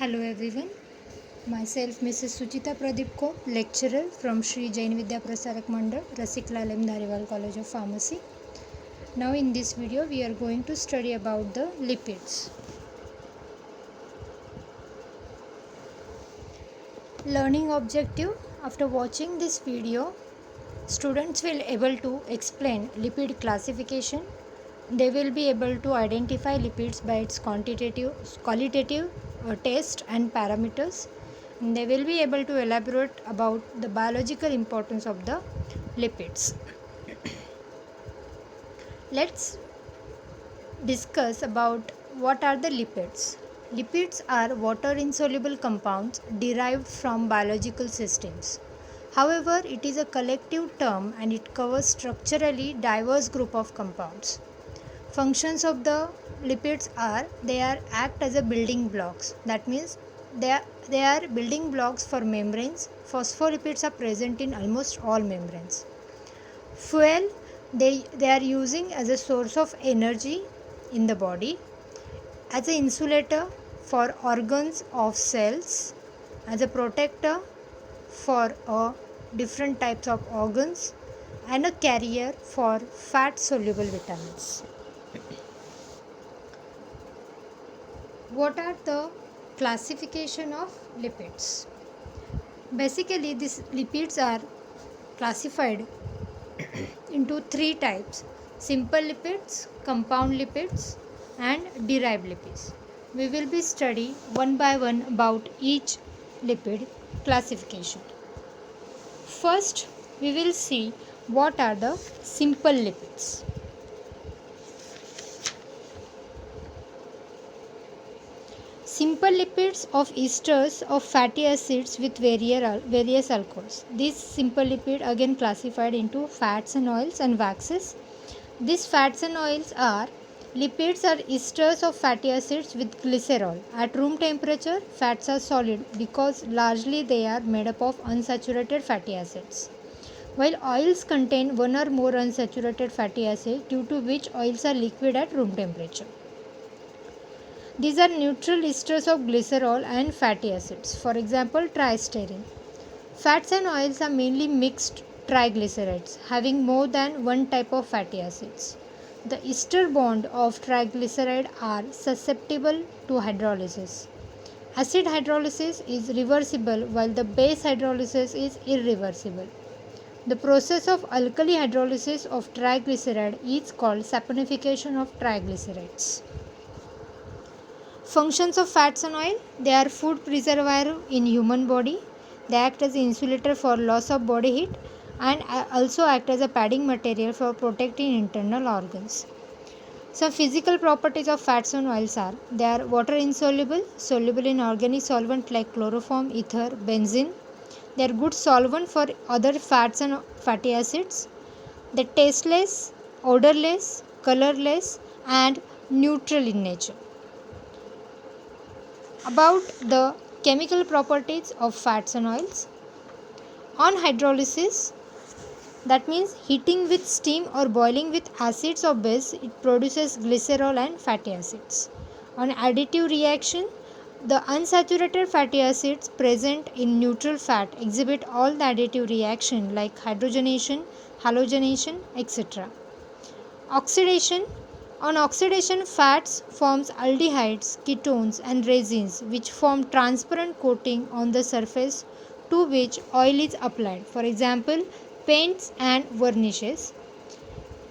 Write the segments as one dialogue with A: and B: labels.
A: Hello everyone, myself Mrs. Suchita Pradeep Ko, lecturer from Sri Jain Vidya Prasarak Mandal, Rasikla Lem Dhariwal College of Pharmacy. Now in this video we are going to study about the lipids. Learning objective: after watching this video, students will able to explain lipid classification. They will be able to identify lipids by its qualitative test and parameters. And they will be able to elaborate about the biological importance of the lipids. Let's discuss about what are the lipids. Lipids are water insoluble compounds derived from biological systems. However, it is a collective term and it covers structurally diverse group of compounds. Functions of the lipids are they act as a building blocks. That means they are building blocks for membranes. Phospholipids are present in almost all membranes. Fuel, they are using as a source of energy in the body, as an insulator for organs of cells, as a protector for different types of organs, and a carrier for fat soluble vitamins. What are the classification of lipids? Basically, these lipids are classified into three types: simple lipids, compound lipids, and derived lipids. We will be studying one by one about each lipid classification. First, we will see what are the simple lipids. Simple lipids of esters of fatty acids with various alcohols. These simple lipids again classified into fats and oils and waxes. These fats and oils are lipids are esters of fatty acids with glycerol. At room temperature, fats are solid because largely they are made up of unsaturated fatty acids. While oils contain one or more unsaturated fatty acids, due to which oils are liquid at room temperature. These are neutral esters of glycerol and fatty acids. For example, triestyrene. Fats and oils are mainly mixed triglycerides having more than one type of fatty acids. The ester bond of triglyceride are susceptible to hydrolysis. Acid hydrolysis is reversible while the base hydrolysis is irreversible. The process of alkali hydrolysis of triglyceride is called saponification of triglycerides. Functions of fats and oil: they are food preserver in human body. They act as an insulator for loss of body heat and also act as a padding material for protecting internal organs. Some physical properties of fats and oils are they are water insoluble, soluble in organic solvent like chloroform, ether, benzene. They are good solvent for other fats and fatty acids. They are tasteless, odorless, colorless, and neutral in nature. About the chemical properties of fats and oils. On hydrolysis, that means heating with steam or boiling with acids or base, it produces glycerol and fatty acids. On additive reaction, the unsaturated fatty acids present in neutral fat exhibit all the additive reaction like hydrogenation, halogenation, etc. Oxidation. On oxidation, fats forms aldehydes, ketones and resins which form transparent coating on the surface to which oil is applied. For example, paints and varnishes.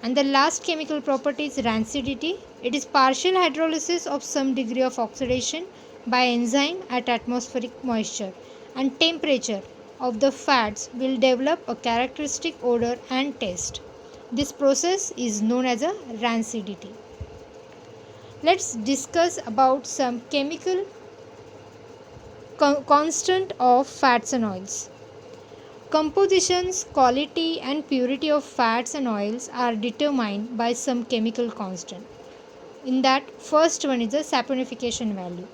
A: And the last chemical property is rancidity. It is partial hydrolysis of some degree of oxidation by enzyme at atmospheric moisture and temperature of the fats will develop a characteristic odor and taste. This process is known as a rancidity. Let's discuss about some chemical constant of fats and oils. Compositions, quality and purity of fats and oils are determined by some chemical constant. In that, first one is the saponification value.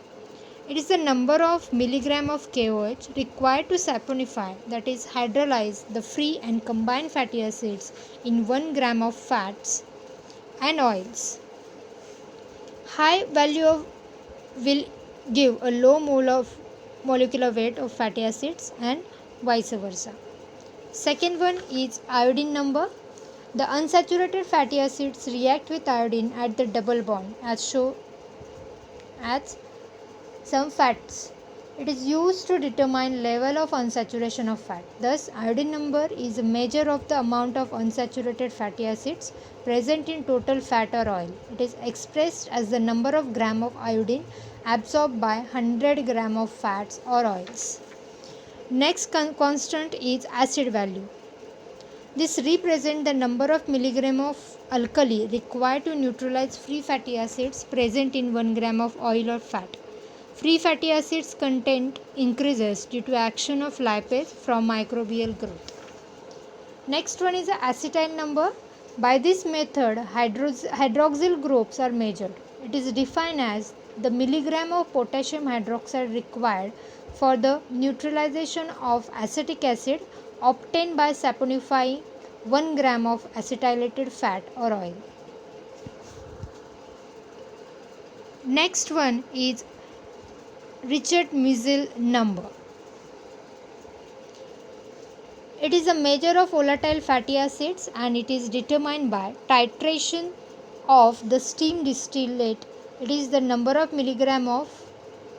A: It is the number of milligram of KOH required to saponify, that is hydrolyze the free and combined fatty acids in 1 gram of fats and oils. High value of will give a low molecular weight of fatty acids and vice versa. Second one is iodine number. The unsaturated fatty acids react with iodine at the double bond as shown as some fats. It is used to determine level of unsaturation of fat. Thus, iodine number is a measure of the amount of unsaturated fatty acids present in total fat or oil. It is expressed as the number of gram of iodine absorbed by 100 gram of fats or oils. Next constant is acid value. This represents the number of milligram of alkali required to neutralize free fatty acids present in 1 gram of oil or fat. Free fatty acids content increases due to action of lipase from microbial growth. Next one is the acetyl number. By this method, hydroxyl groups are measured. It is defined as the milligram of potassium hydroxide required for the neutralization of acetic acid obtained by saponifying 1 gram of acetylated fat or oil. Next one is Richard-Musil number. It is a measure of volatile fatty acids and it is determined by titration of the steam distillate. It is the number of milligram of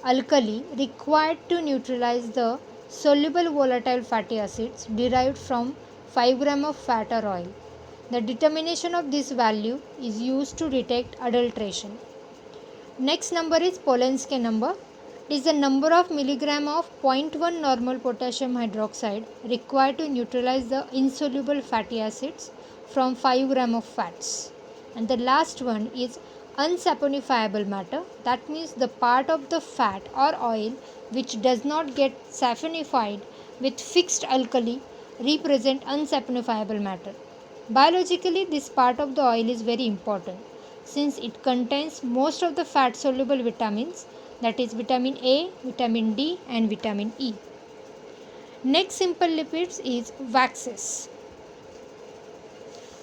A: alkali required to neutralize the soluble volatile fatty acids derived from 5 gram of fat or oil. The determination of this value is used to detect adulteration. Next number is Polanski number. It is the number of milligram of 0.1 normal potassium hydroxide required to neutralize the insoluble fatty acids from 5 gram of fats. And the last one is unsaponifiable matter. That means the part of the fat or oil which does not get saponified with fixed alkali represent unsaponifiable matter. Biologically, this part of the oil is very important since it contains most of the fat soluble vitamins, that is vitamin A, vitamin D and vitamin E. Next simple lipids is waxes.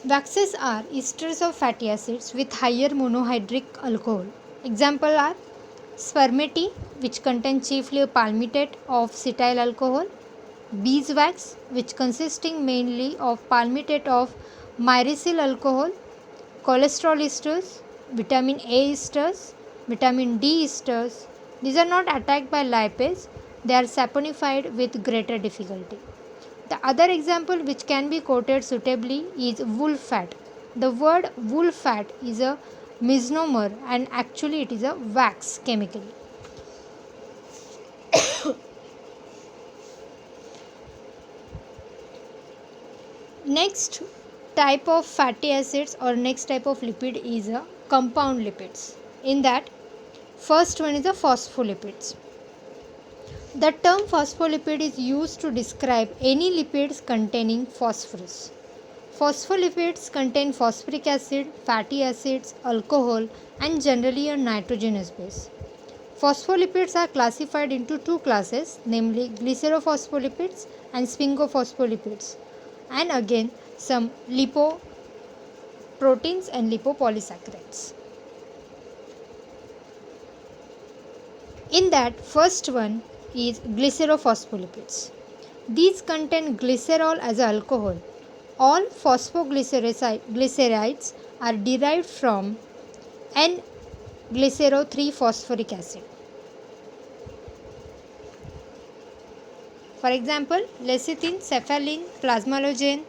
A: Waxes are esters of fatty acids with higher monohydric alcohol. Example are spermate, which contains chiefly a palmitate of cetyl alcohol, beeswax, which consisting mainly of palmitate of myricyl alcohol, cholesterol esters, vitamin A esters, vitamin D esters. These are not attacked by lipase, they are saponified with greater difficulty. The other example which can be quoted suitably is wool fat. The word wool fat is a misnomer and actually it is a wax chemically. Next type of fatty acids or next type of lipid is a compound lipids. In that, first one is the phospholipids. The term phospholipid is used to describe any lipids containing phosphorus. Phospholipids contain phosphoric acid, fatty acids, alcohol, and generally a nitrogenous base. Phospholipids are classified into two classes, namely glycerophospholipids and sphingophospholipids, and again some lipoproteins and lipopolysaccharides. In that, first one is glycerophospholipids. These contain glycerol as an alcohol. All phosphoglycerides are derived from N-glycero-3 phosphoric acid. For example, lecithin, cephalin, plasmalogen,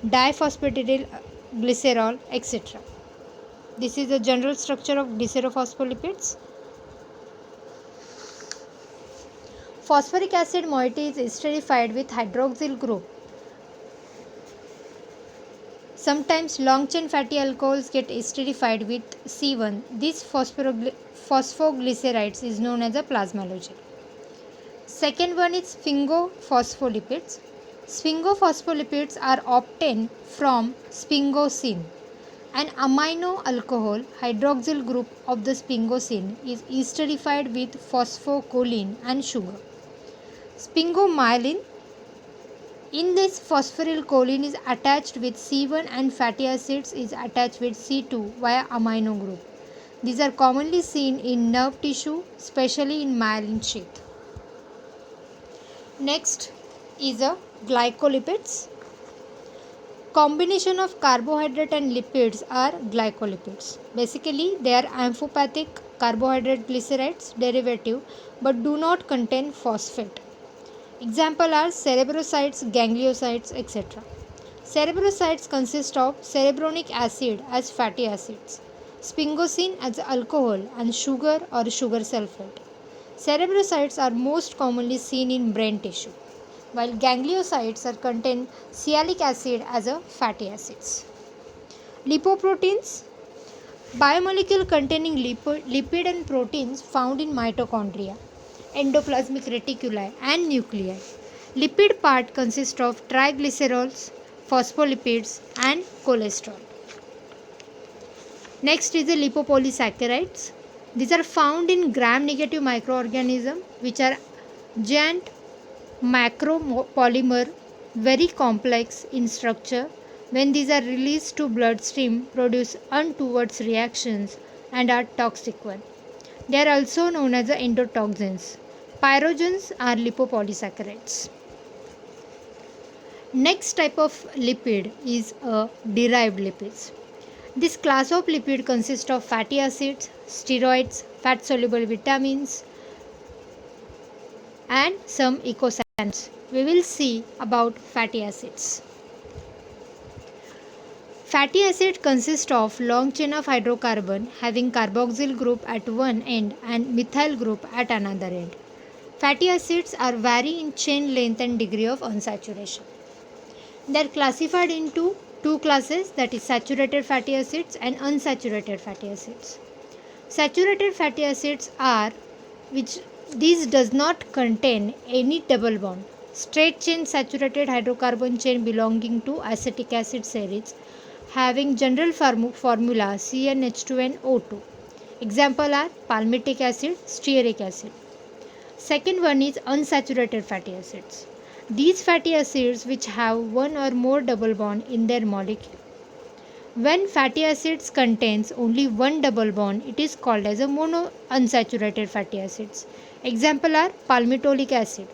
A: diphosphatidylglycerol, glycerol, etc. This is the general structure of glycerophospholipids. Phosphoric acid moiety is esterified with hydroxyl group. Sometimes long chain fatty alcohols get esterified with C1. These phosphoglycerides is known as a plasmalogen. Second one is sphingophospholipids. Sphingophospholipids are obtained from sphingosine. An amino alcohol hydroxyl group of the sphingosine is esterified with phosphocholine and sugar. Sphingomyelin. In this, phosphorylcholine is attached with C1 and fatty acids is attached with C2 via amino group. These are commonly seen in nerve tissue, especially in myelin sheath. Next is a glycolipids. Combination of carbohydrate and lipids are glycolipids. Basically, they are amphipathic carbohydrate glycerides derivative but do not contain phosphate. Example are cerebrocytes, gangliosides, etc. Cerebrocytes consist of cerebronic acid as fatty acids, sphingosine as alcohol, and sugar or sugar sulfate. Cerebrocytes are most commonly seen in brain tissue, while gangliosides contain sialic acid as a fatty acids. Lipoproteins, biomolecule containing lipid and proteins found in mitochondria, endoplasmic reticuli, and nuclei. Lipid part consists of triglycerols, phospholipids, and cholesterol. Next is the lipopolysaccharides. These are found in gram-negative microorganisms which are giant macropolymer, very complex in structure. When these are released to bloodstream, produce untoward reactions and are toxic one. They are also known as the endotoxins. Pyrogens are lipopolysaccharides. Next type of lipid is a derived lipids. This class of lipid consists of fatty acids, steroids, fat soluble vitamins, and some eicosanoids. We will see about fatty acids. Fatty acid consists of long chain of hydrocarbon having carboxyl group at one end and methyl group at another end. Fatty acids are vary in chain length and degree of unsaturation. They are classified into two classes, that is saturated fatty acids and unsaturated fatty acids. Saturated fatty acids are which these does not contain any double bond. Straight chain saturated hydrocarbon chain belonging to acetic acid series having general formula CnH2nO2. Example are palmitic acid, stearic acid. Second one is unsaturated fatty acids. These fatty acids which have one or more double bond in their molecule. When fatty acids contains only one double bond, it is called as a monounsaturated fatty acids. Example are palmitoleic acid.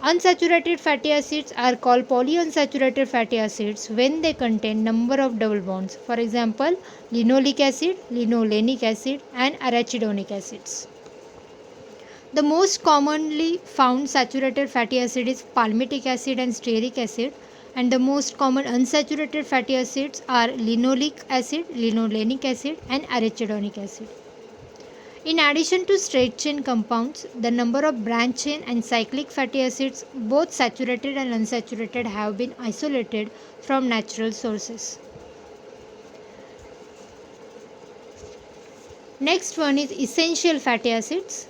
A: Unsaturated fatty acids are called polyunsaturated fatty acids when they contain number of double bonds. For example, linoleic acid, linolenic acid, and arachidonic acids. The most commonly found saturated fatty acid is palmitic acid and stearic acid, and the most common unsaturated fatty acids are linoleic acid, linolenic acid, and arachidonic acid. In addition to straight chain compounds, the number of branch chain and cyclic fatty acids, both saturated and unsaturated, have been isolated from natural sources. Next one is essential fatty acids.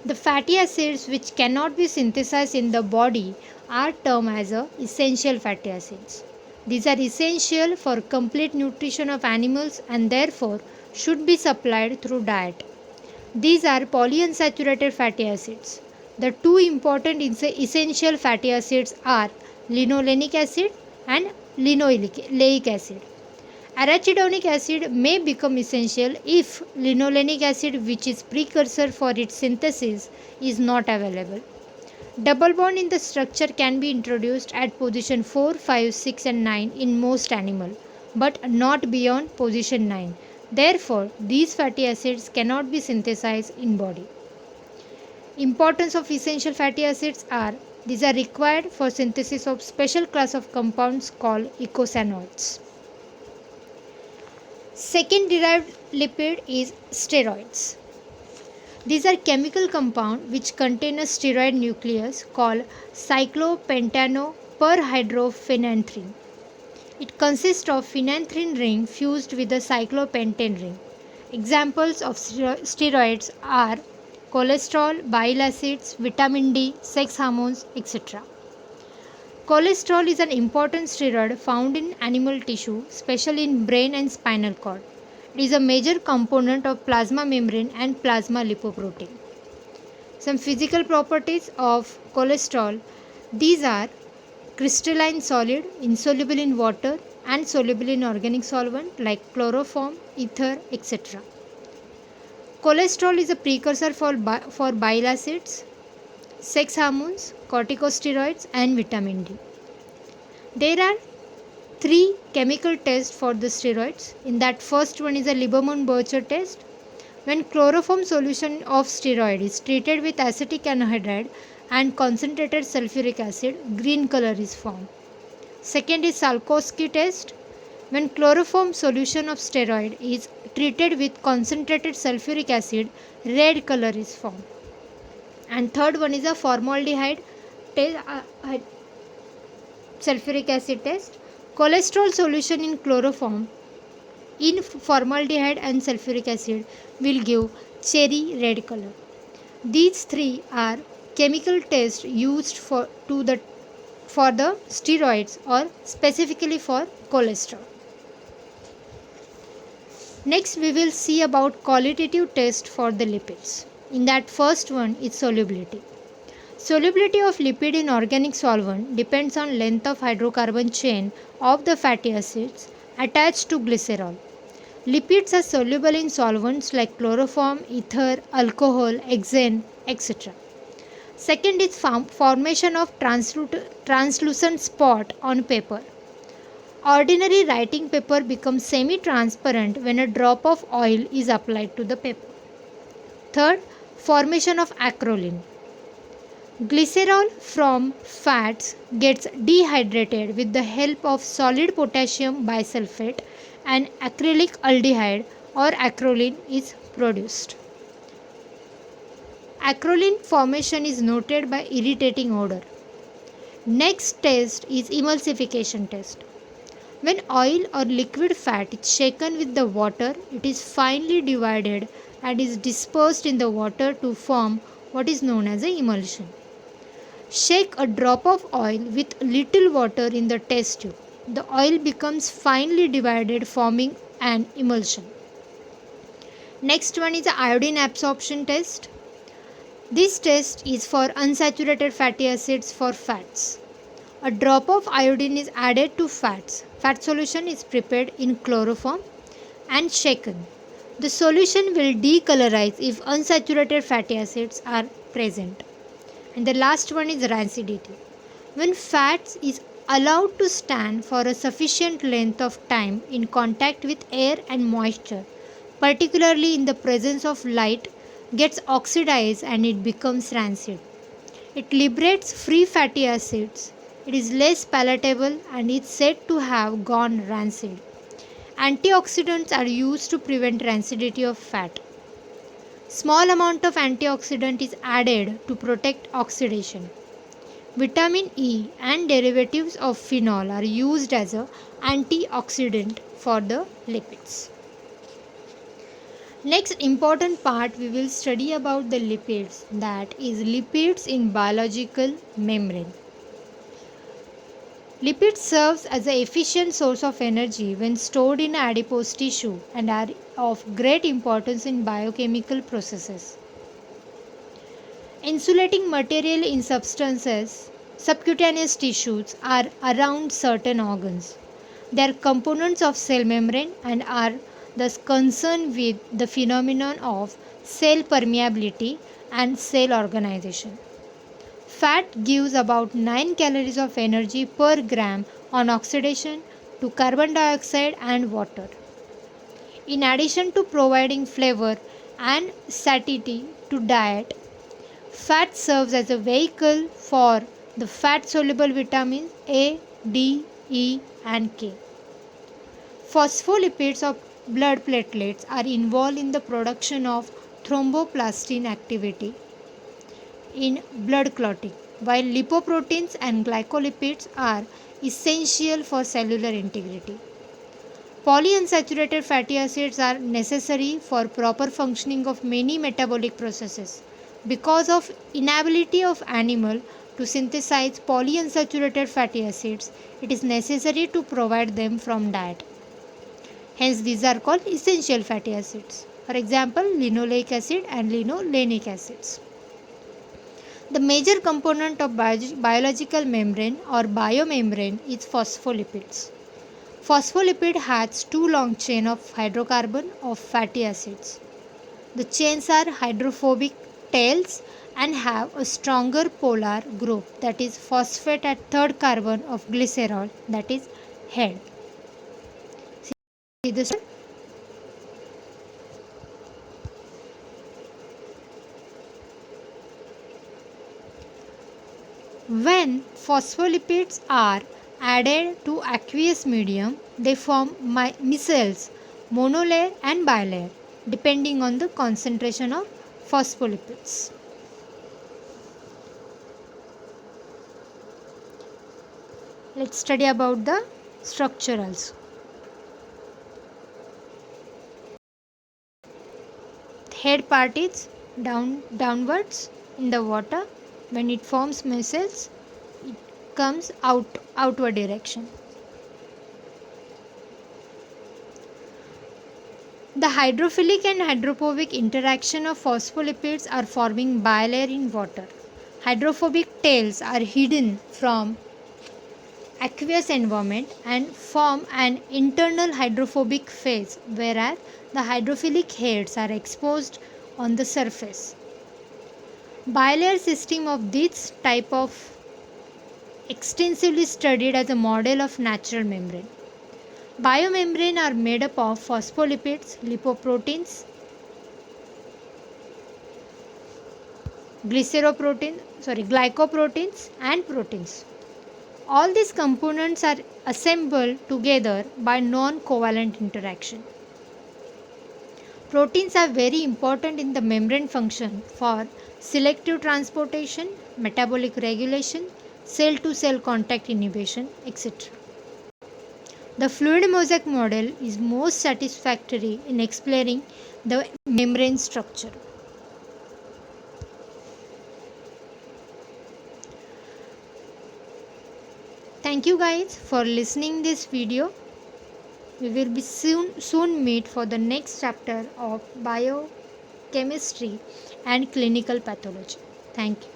A: The fatty acids which cannot be synthesized in the body are termed as essential fatty acids. These are essential for complete nutrition of animals and therefore should be supplied through diet. These are polyunsaturated fatty acids. The two important essential fatty acids are linolenic acid and linoleic acid. Arachidonic acid may become essential if linolenic acid, which is precursor for its synthesis, is not available. Double bond in the structure can be introduced at position 4, 5, 6 and 9 in most animal, but not beyond position 9. Therefore, these fatty acids cannot be synthesized in body. Importance of essential fatty acids are these are required for synthesis of special class of compounds called eicosanoids. Second derived lipid is steroids. These are chemical compounds which contain a steroid nucleus called cyclopentanoperhydrophenanthrin. It consists of phenanthrin ring fused with a cyclopentane ring. Examples of steroids are cholesterol, bile acids, vitamin D, sex hormones, etc. Cholesterol is an important steroid found in animal tissue, especially in brain and spinal cord. It is a major component of plasma membrane and plasma lipoprotein. Some physical properties of cholesterol. These are crystalline solid, insoluble in water and soluble in organic solvent like chloroform, ether, etc. Cholesterol is a precursor for bile acids, sex hormones, corticosteroids, and vitamin D. There are three chemical tests for the steroids. In that, first one is a Lieberman-Burcher test. When chloroform solution of steroid is treated with acetic anhydride and concentrated sulfuric acid, green color is formed. Second is Salkowski test. When chloroform solution of steroid is treated with concentrated sulfuric acid, red color is formed. And third one is a formaldehyde sulfuric acid test. Cholesterol solution in chloroform in formaldehyde and sulfuric acid will give cherry red color. These three are chemical tests used for the steroids or specifically for cholesterol. Next we will see about qualitative test for the lipids. In that, first one is solubility. Solubility of lipid in organic solvent depends on length of hydrocarbon chain of the fatty acids attached to glycerol. Lipids are soluble in solvents like chloroform, ether, alcohol, hexane, etc. Second is formation of translucent spot on paper. Ordinary writing paper becomes semi-transparent when a drop of oil is applied to the paper. Third, formation of acrolein. Glycerol from fats gets dehydrated with the help of solid potassium bisulfate and acrylic aldehyde or acrolein is produced. Acrolein formation is noted by irritating odor. Next test is emulsification test. When oil or liquid fat is shaken with the water, it is finely divided and is dispersed in the water to form what is known as an emulsion. Shake a drop of oil with little water in the test tube. The oil becomes finely divided, forming an emulsion. Next one is the iodine absorption test. This test is for unsaturated fatty acids for fats. A drop of iodine is added to fats. Fat solution is prepared in chloroform and shaken. The solution will decolorize if unsaturated fatty acids are present. And the last one is rancidity. When fats is allowed to stand for a sufficient length of time in contact with air and moisture, particularly in the presence of light, gets oxidized and it becomes rancid. It liberates free fatty acids. It is less palatable and is said to have gone rancid. Antioxidants are used to prevent rancidity of fat. Small amount of antioxidant is added to protect oxidation. Vitamin E and derivatives of phenol are used as an antioxidant for the lipids. Next important part we will study about the lipids, that is lipids in biological membrane. Lipids serves as an efficient source of energy when stored in adipose tissue and are of great importance in biochemical processes. Insulating material in subcutaneous tissues are around certain organs. They are components of cell membrane and are thus concerned with the phenomenon of cell permeability and cell organization. Fat gives about 9 calories of energy per gram on oxidation to carbon dioxide and water. In addition to providing flavor and satiety to diet, fat serves as a vehicle for the fat-soluble vitamins A, D, E and K. Phospholipids of blood platelets are involved in the production of thromboplastin activity in blood clotting, while lipoproteins and glycolipids are essential for cellular integrity. Polyunsaturated fatty acids are necessary for proper functioning of many metabolic processes. Because of inability of animal to synthesize polyunsaturated fatty acids, it is necessary to provide them from diet. Hence, these are called essential fatty acids. For example, linoleic acid and linolenic acids. The major component of biological membrane or biomembrane is phospholipids. Phospholipid has two long chain of hydrocarbon of fatty acids. The chains are hydrophobic tails and have a stronger polar group, that is phosphate at third carbon of glycerol, that is head. See this one? When phospholipids are added to aqueous medium, they form micelles, monolayer and bilayer, depending on the concentration of phospholipids. Let's study about the structure also. The head part is downwards in the water. When it forms micelles, it comes outward direction. The hydrophilic and hydrophobic interaction of phospholipids are forming bilayer in water. Hydrophobic tails are hidden from aqueous environment and form an internal hydrophobic phase, whereas the hydrophilic heads are exposed on the surface. Bilayer system of this type of extensively studied as a model of natural membrane. Biomembrane are made up of phospholipids, lipoproteins, glycoproteins and proteins. All these components are assembled together by non-covalent interaction. Proteins are very important in the membrane function for selective transportation, metabolic regulation, cell-to-cell contact inhibition, etc. The fluid mosaic model is most satisfactory in explaining the membrane structure. Thank you guys for listening this video. We will be soon meet for the next chapter of biochemistry and clinical pathology. Thank you.